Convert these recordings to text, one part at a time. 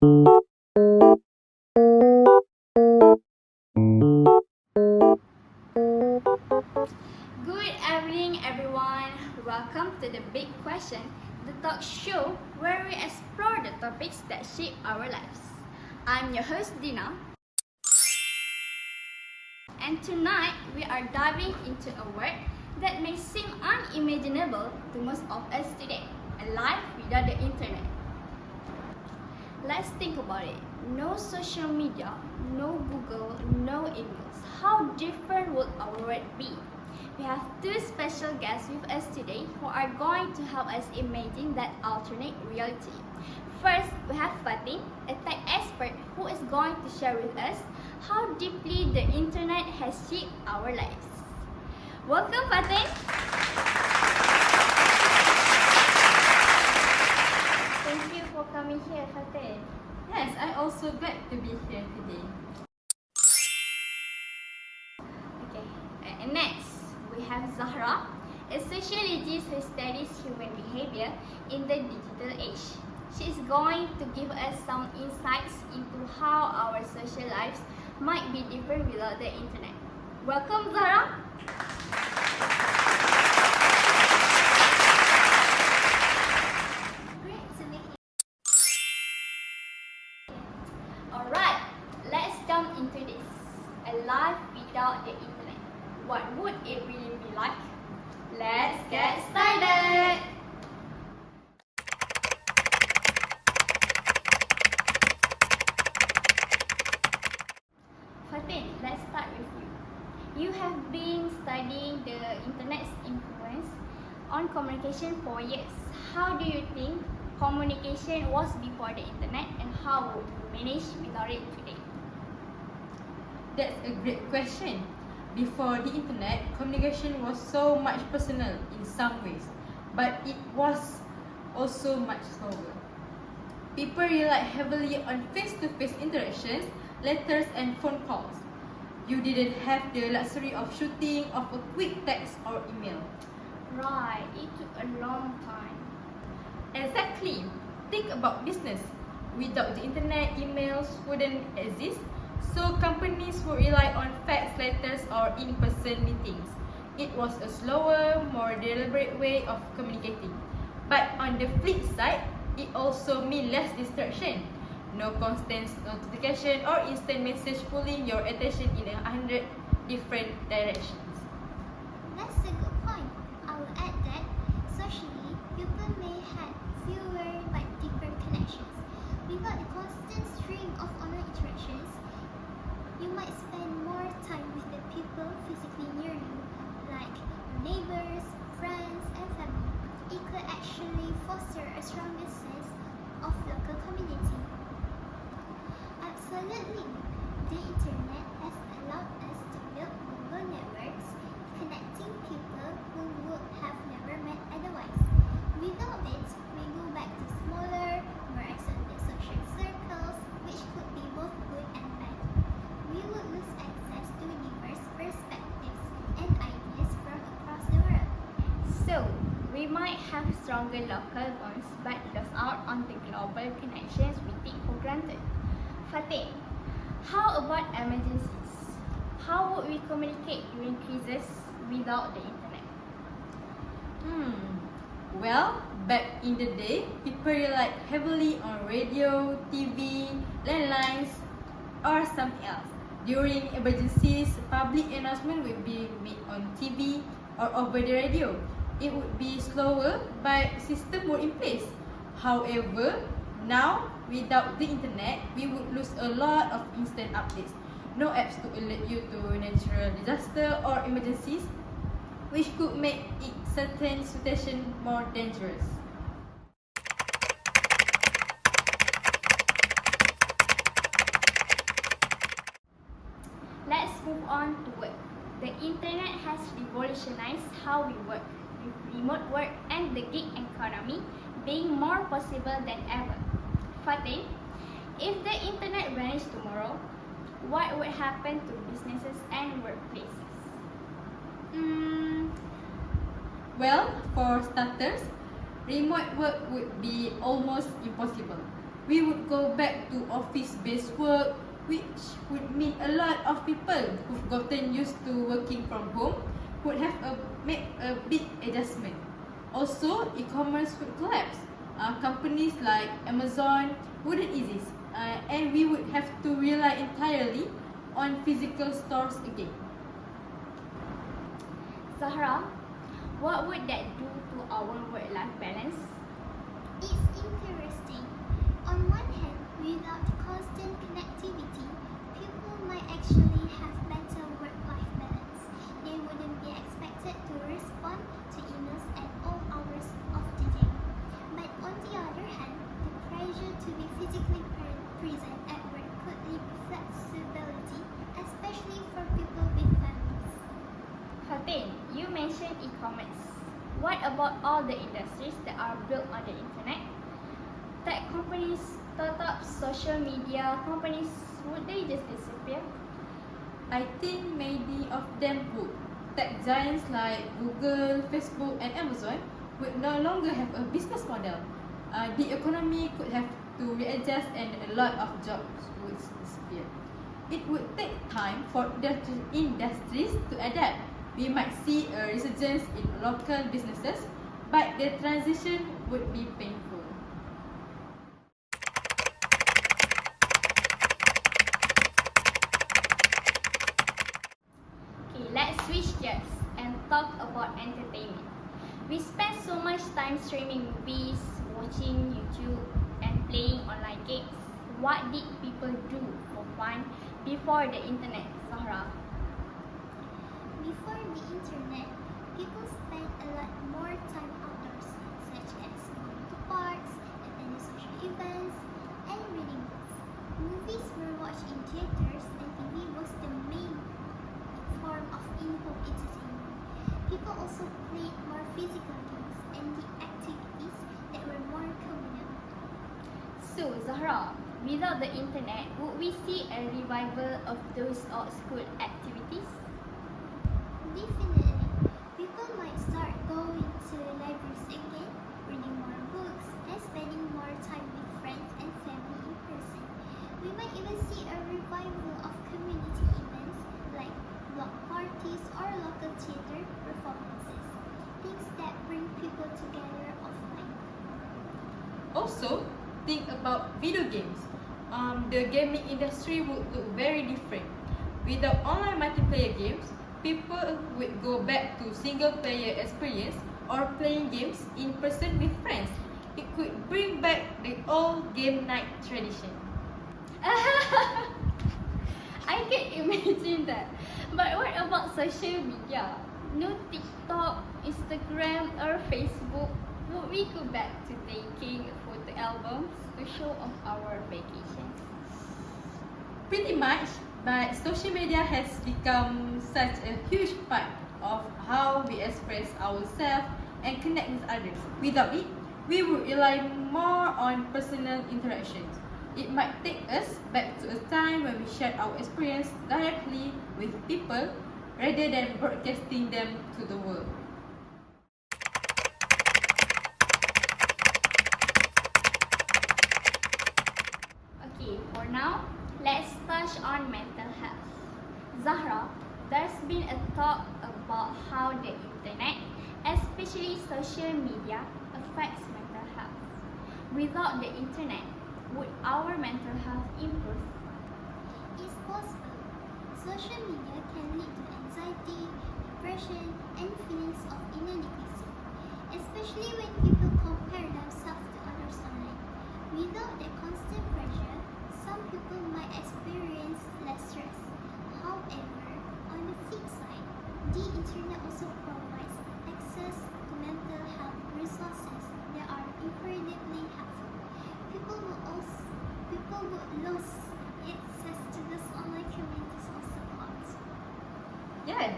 Good evening, everyone. Welcome to the Big Question, the talk show where we explore the topics that shape our lives. I'm your host, Dina, and tonight we are diving into a word that may seem unimaginable to most of us today: a life without the internet. Let's think about it. No social media, no Google, no emails. How different would our world be? We have two special guests with us today who are going to help us imagine that alternate reality. First, we have Fatin, a tech expert who is going to share with us how deeply the internet has shaped our lives. Welcome, Fatin. Thank you for coming here, Fatin. Yes, I'm also glad to be here today. Okay, and next we have Zahra, a sociologist who studies human behavior in the digital age. She is going to give us some insights into how our social lives might be different without the internet. Welcome, Zahra. Great to meet you. Alright, let's jump into this. A life without the internet. What would it really be like? Let's get started! Fatin, let's start with you. You have been studying the internet's influence on communication for years. How do you think communication was before the internet, and how would you manage without it today? That's a great question. Before the internet, communication was so much personal in some ways, but it was also much slower. People relied heavily on face-to-face interactions, letters, and phone calls. You didn't have the luxury of shooting of a quick text or email. Right, it took a long time. Exactly. Think about business. Without the internet, emails wouldn't exist, so companies would rely on fax letters or in-person meetings. It was a slower, more deliberate way of communicating. But on the flip side, it also meant less distraction. No constant notification or instant message pulling your attention in 100 different directions. That's a good point. I will add that socially, people may have fewer but deeper connections. Without the constant stream of online interactions, you might spend more time with the people physically near you, like your neighbors, friends, and family. It could actually foster a stronger sense of local community. Absolutely. The internet has allowed us to build global networks, connecting people who would have never met otherwise. Without it, we go back to smaller, more isolated social circles, which could be both good and bad. We would lose access to diverse perspectives and ideas from across the world. So, we might have stronger local bonds but lose out on the global connections we take for granted. Fatin, how about emergencies? How would we communicate during crises without the internet? Well, back in the day, people relied heavily on radio, TV, landlines, or something else. During emergencies, public announcement would be made on TV or over the radio. It would be slower, but system were in place. However, now, without the internet, we would lose a lot of instant updates. No apps to alert you to natural disaster or emergencies, which could make it certain situations more dangerous. Let's move on to work. The internet has revolutionized how we work, with remote work and the gig economy being more possible than ever. Fatin, if the internet vanished tomorrow, what would happen to businesses and workplaces? Well, for starters, remote work would be almost impossible. We would go back to office-based work, which would mean a lot of people who've gotten used to working from home would have make a big adjustment. Also, e-commerce would collapse. Companies like Amazon wouldn't exist, and we would have to rely entirely on physical stores again. Zahra, what would that do to our work-life balance? It's interesting. On one hand, without constant connectivity, people might actually have better work-life balance. They wouldn't be expected to respond to emails at all hours of the day. But on the other hand, the pressure to be physically present at work could limit flexibility, especially for people with families. Fatin, you mentioned e-commerce. What about all the industries that are built on the internet? Tech companies, startups, social media companies, would they just disappear? I think many of them would. Tech giants like Google, Facebook, and Amazon would no longer have a business model. The economy could have to readjust and a lot of jobs would disappear. It would take time for industries to adapt. We might see a resurgence in local businesses, but the transition would be painful. Okay, let's switch gears and talk about entertainment. We spend so much time streaming movies, watching YouTube, and playing online games. What did people do for fun before the internet, Zahra? Before the internet, people spent a lot more time outdoors, such as going to parks, attending social events, and reading books. Movies were watched in theaters, and TV was the main form of in-home entertainment. People also played more physical games and did activities that were more communal. So, Zahra, without the internet, would we see a revival of those old school activities? Definitely, people might start going to libraries again, reading more books, and spending more time with friends and family in person. We might even see a revival of community events like block parties or local theater performances, things that bring people together offline. Also, think about video games. The gaming industry would look very different. Without online multiplayer games, people would go back to single-player experience or playing games in person with friends. It could bring back the old game night tradition. I can imagine that. But what about social media? No TikTok, Instagram, or Facebook? Would we go back to taking photo albums to show off our vacations? Pretty much, but social media has become such a huge part of how we express ourselves and connect with others. Without it, we would rely more on personal interactions. It might take us back to a time when we shared our experience directly with people rather than broadcasting them to the world. Okay, for now, let's touch on mental health. Zahra, there's been a talk about how the internet, especially social media, affects mental health. Without the internet, would our mental health improve? It's possible. Social media can lead to anxiety, depression, and feelings of inadequacy, especially when people compare themselves to others online. Without that constant pressure, some people might experience less stress. However, on the flip side, the internet also provides access to mental health resources that are incredibly helpful. People would lose access to these online communities of support. Yes,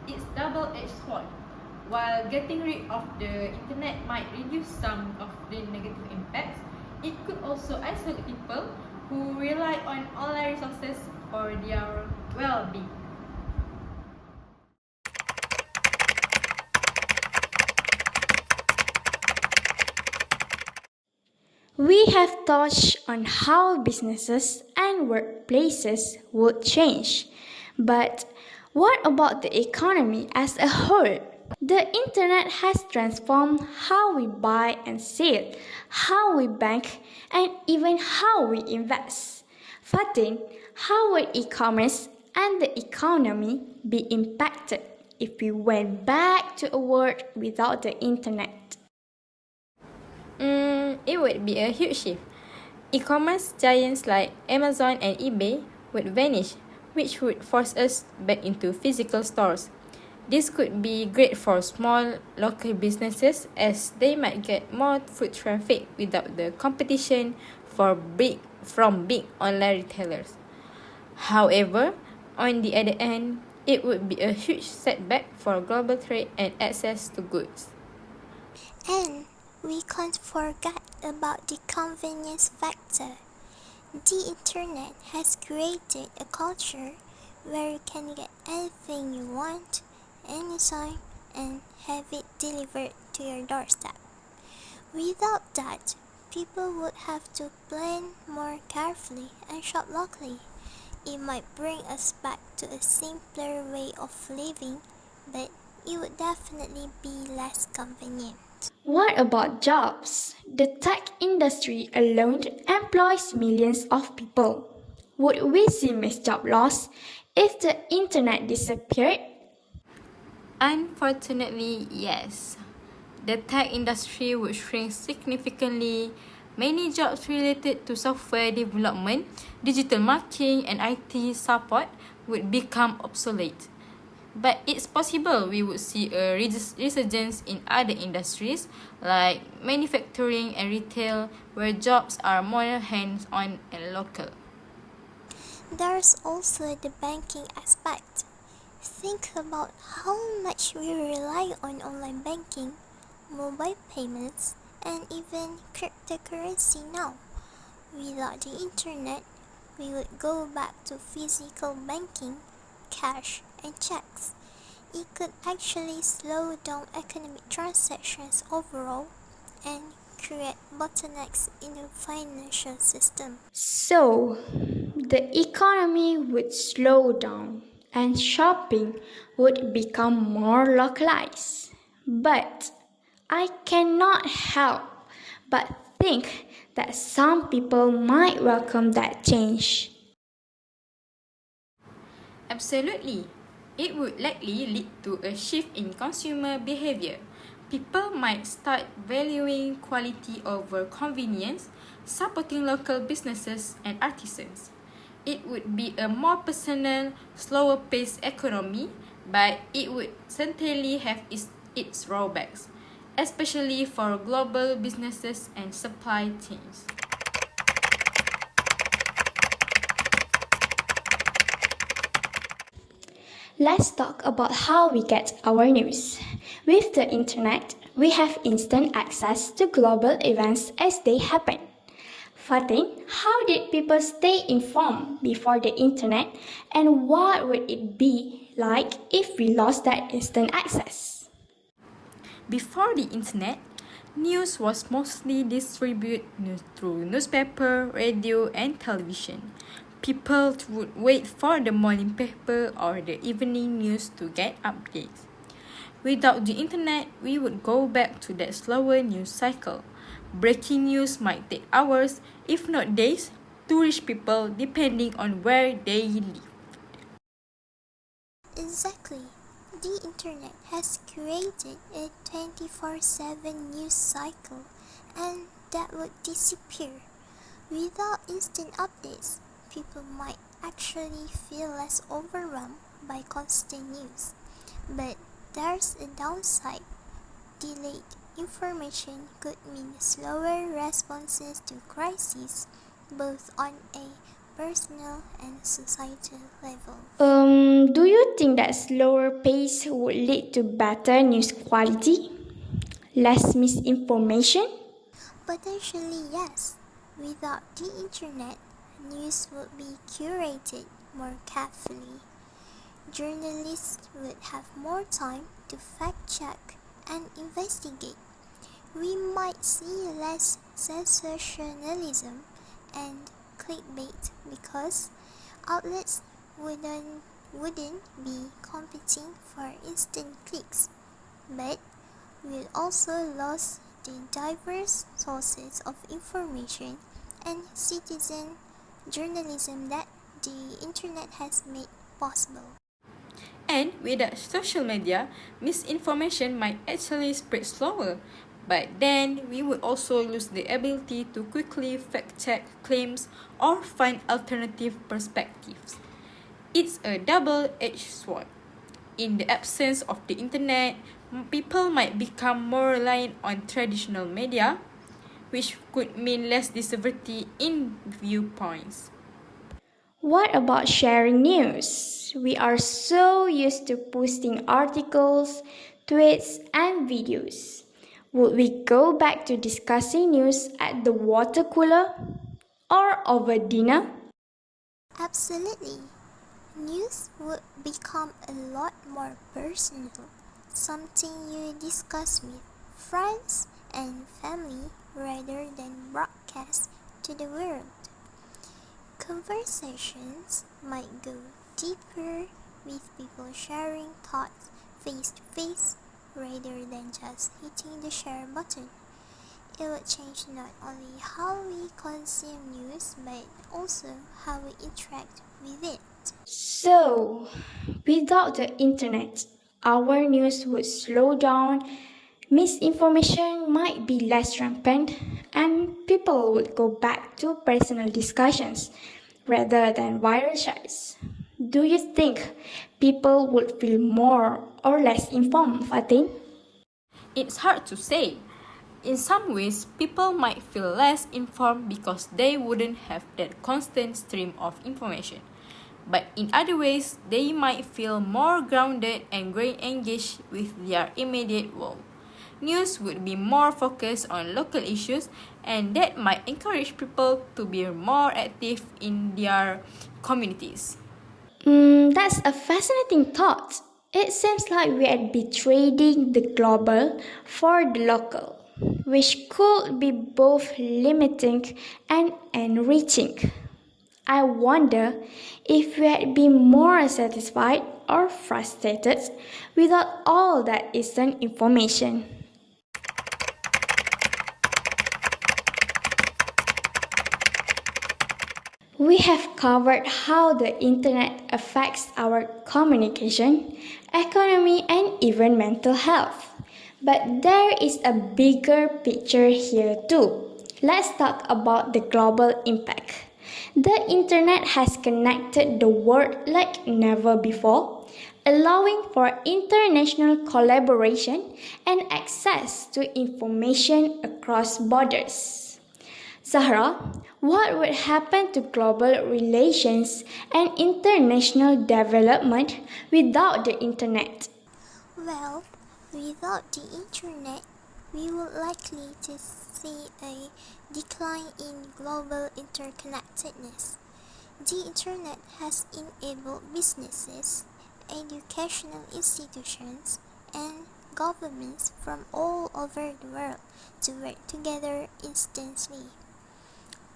it's double-edged sword. While getting rid of the internet might reduce some of the negative impacts, it could also isolate people who rely on online resources for their well-being. We have touched on how businesses and workplaces would change. But what about the economy as a whole? The internet has transformed how we buy and sell, how we bank, and even how we invest. Fatin, how would e-commerce and the economy be impacted if we went back to a world without the internet? It would be a huge shift. E-commerce giants like Amazon and eBay would vanish, which would force us back into physical stores. This could be great for small local businesses as they might get more foot traffic without the competition from big online retailers. However, on the other hand, it would be a huge setback for global trade and access to goods. And we can't forget about the convenience factor. The internet has created a culture where you can get anything you want, anytime, and have it delivered to your doorstep. Without that, people would have to plan more carefully and shop locally. It might bring us back to a simpler way of living, but it would definitely be less convenient. What about jobs? The tech industry alone employs millions of people. Would we see mass job loss if the internet disappeared? Unfortunately, yes. The tech industry would shrink significantly. Many jobs related to software development, digital marketing, and IT support would become obsolete. But it's possible we would see a resurgence in other industries like manufacturing and retail, where jobs are more hands-on and local. There's also the banking aspect. Think about how much we rely on online banking, mobile payments, and even cryptocurrency now. Without the internet, we would go back to physical banking, cash, and checks. It could actually slow down economic transactions overall and create bottlenecks in the financial system. So, the economy would slow down and shopping would become more localized. But I cannot help but think that some people might welcome that change. Absolutely. It would likely lead to a shift in consumer behavior. People might start valuing quality over convenience, supporting local businesses and artisans. It would be a more personal, slower paced economy, but it would certainly have its drawbacks, especially for global businesses and supply chains. Let's talk about how we get our news. With the internet, we have instant access to global events as they happen. Fatin, how did people stay informed before the internet and what would it be like if we lost that instant access? Before the internet, news was mostly distributed through newspaper, radio, and television. People would wait for the morning paper or the evening news to get updates. Without the internet, we would go back to that slower news cycle. Breaking news might take hours, if not days, to reach people depending on where they live. Exactly. The internet has created a 24/7 news cycle, and that would disappear. Without instant updates, people might actually feel less overwhelmed by constant news. But there's a downside. Delayed information could mean slower responses to crises, both on a personal and societal level. Do you think that slower pace would lead to better news quality? Less misinformation? Potentially, yes. Without the internet, news would be curated more carefully. Journalists would have more time to fact check and investigate. We might see less sensationalism and clickbait because outlets wouldn't be competing for instant clicks, but we'll also lose the diverse sources of information and citizen journalism that the internet has made possible. And without social media, misinformation might actually spread slower. But then we would also lose the ability to quickly fact check claims or find alternative perspectives. It's a double edged sword. In the absence of the internet, people might become more reliant on traditional media, which could mean less diversity in viewpoints. What about sharing news? We are so used to posting articles, tweets, and videos. Would we go back to discussing news at the water cooler or over dinner? Absolutely. News would become a lot more personal, something you discuss with friends and family rather than broadcast to the world. Conversations might go deeper with people sharing thoughts face to face rather than just hitting the share button. It would change not only how we consume news but also how we interact with it. So, without the internet, our news would slow down, misinformation might be less rampant, and people would go back to personal discussions rather than viral chats. Do you think people would feel more or less informed, Fatin? It's hard to say. In some ways, people might feel less informed because they wouldn't have that constant stream of information. But in other ways, they might feel more grounded and engaged with their immediate world. News would be more focused on local issues, and that might encourage people to be more active in their communities. That's a fascinating thought. It seems like we are trading the global for the local, which could be both limiting and enriching. I wonder if we had been more satisfied or frustrated without all that instant information. We have covered how the internet affects our communication, economy, and even mental health. But there is a bigger picture here too. Let's talk about the global impact. The internet has connected the world like never before, allowing for international collaboration and access to information across borders. Zahra, what would happen to global relations and international development without the internet? Well, without the internet, we would likely to see a decline in global interconnectedness. The internet has enabled businesses, educational institutions, and governments from all over the world to work together instantly.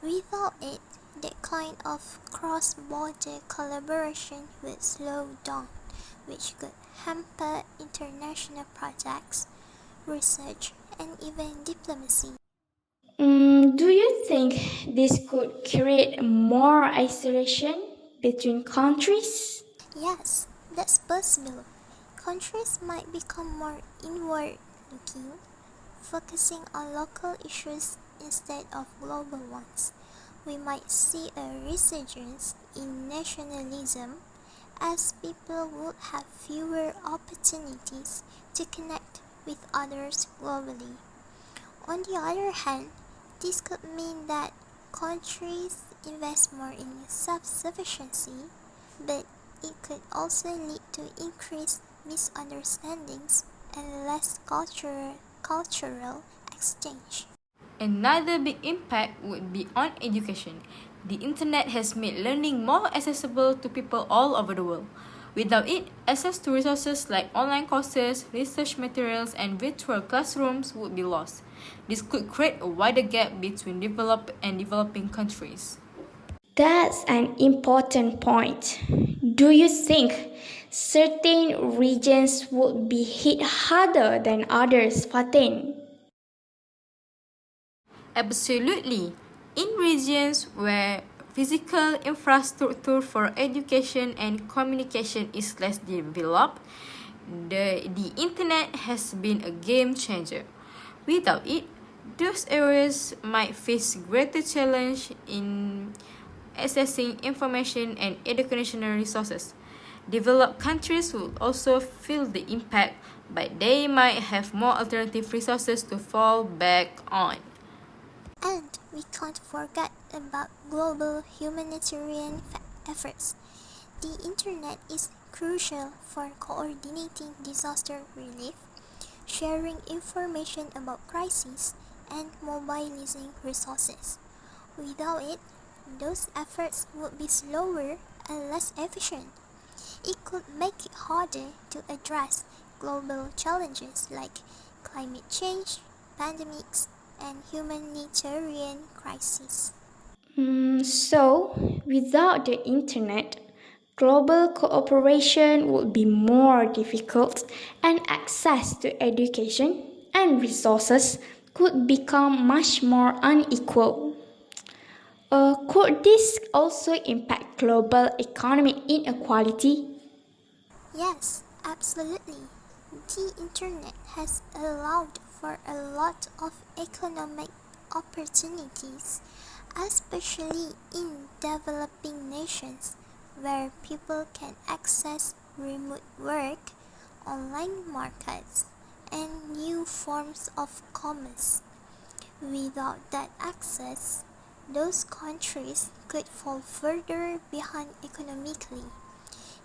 Without it, that kind of cross-border collaboration would slow down, which could hamper international projects, research, and even diplomacy. Do you think this could create more isolation between countries? Yes, that's possible. Countries might become more inward looking, focusing on local issues instead of global ones. We might see a resurgence in nationalism as people would have fewer opportunities to connect with others globally. On the other hand, this could mean that countries invest more in self-sufficiency, but it could also lead to increased misunderstandings and less cultural exchange. Another big impact would be on education. The internet has made learning more accessible to people all over the world. Without it, access to resources like online courses, research materials, and virtual classrooms would be lost. This could create a wider gap between developed and developing countries. That's an important point. Do you think certain regions would be hit harder than others, Fatin? Absolutely. In regions where physical infrastructure for education and communication is less developed, the internet has been a game changer. Without it, those areas might face greater challenge in accessing information and educational resources. Developed countries will also feel the impact, but they might have more alternative resources to fall back on. And we can't forget about global humanitarian efforts. The internet is crucial for coordinating disaster relief, sharing information about crises, and mobilizing resources. Without it, those efforts would be slower and less efficient. It could make it harder to address global challenges like climate change, pandemics, and humanitarian crises. So, without the internet, global cooperation would be more difficult, and access to education and resources could become much more unequal. Could this also impact global economic inequality? Yes, absolutely. The internet has allowed for a lot of economic opportunities, especially in developing nations where people can access remote work, online markets, and new forms of commerce. Without that access, those countries could fall further behind economically.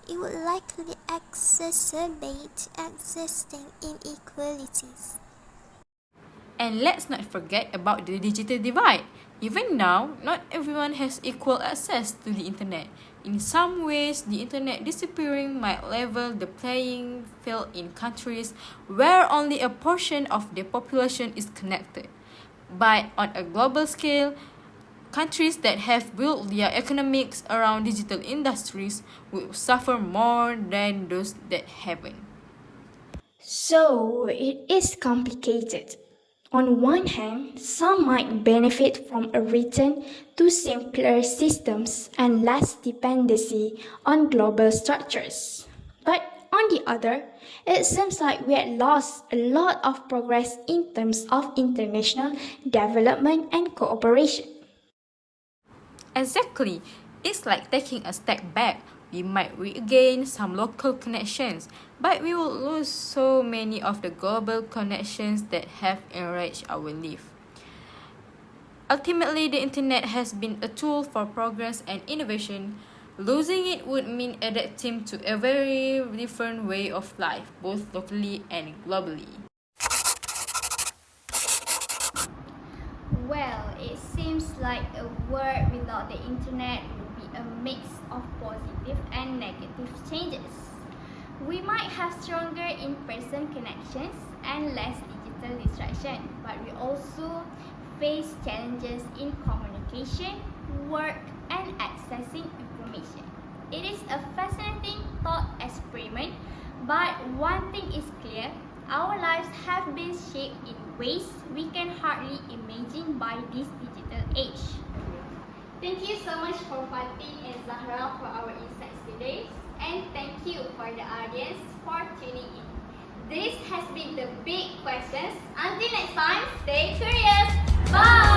It would likely exacerbate existing inequalities. And let's not forget about the digital divide. Even now, not everyone has equal access to the internet. In some ways, the internet disappearing might level the playing field in countries where only a portion of the population is connected. But on a global scale, countries that have built their economics around digital industries will suffer more than those that haven't. So, it is complicated. On one hand, some might benefit from a return to simpler systems and less dependency on global structures. But on the other, it seems like we had lost a lot of progress in terms of international development and cooperation. Exactly. It's like taking a step back. We might regain some local connections, but we will lose so many of the global connections that have enriched our life. Ultimately, the internet has been a tool for progress and innovation. Losing it would mean adapting to a very different way of life, both locally and globally. Well, it seems like a world without the internet would be a mix of positive and negative changes. We might have stronger in-person connections and less digital distraction, but we also face challenges in communication, work, and accessing information. It is a fascinating thought experiment, but one thing is clear: our lives have been shaped in ways we can hardly imagine by this digital age. Thank you so much for Fatih and Zahra for our insights today. And thank you for the audience for tuning in. This has been the big questions. Until next time, stay curious. Bye!